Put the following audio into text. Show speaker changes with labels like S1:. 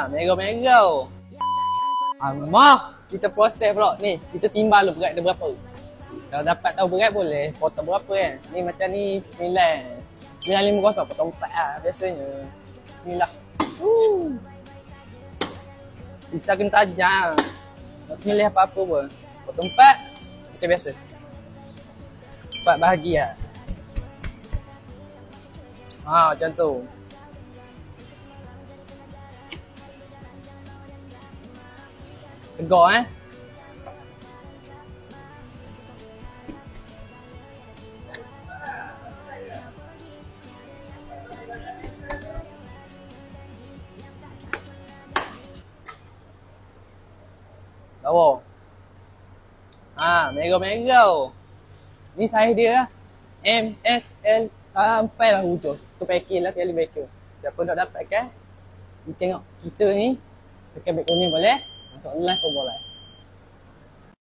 S1: Mega-mega. Mah, kita proses pula ni. Kita timbang dulu berat dia berapa. Kalau dapat tahu berat boleh potong berapa kan. Ni macam ni 950 potong 4 lah biasanya. Bismillah. Bisa kena tajam. Tak semilih apa-apa pun. Potong 4 macam biasa. 4 bahagi lah. Macam tu. Segar Lawa. Mega-mega. Ni saiz dia lah. M, S, L sampai lah hujung. Tu packing lah sekali bacon. Siapa nak dapatkan, you tengok kita ni tekan back kuning boleh, masuk live pun boleh.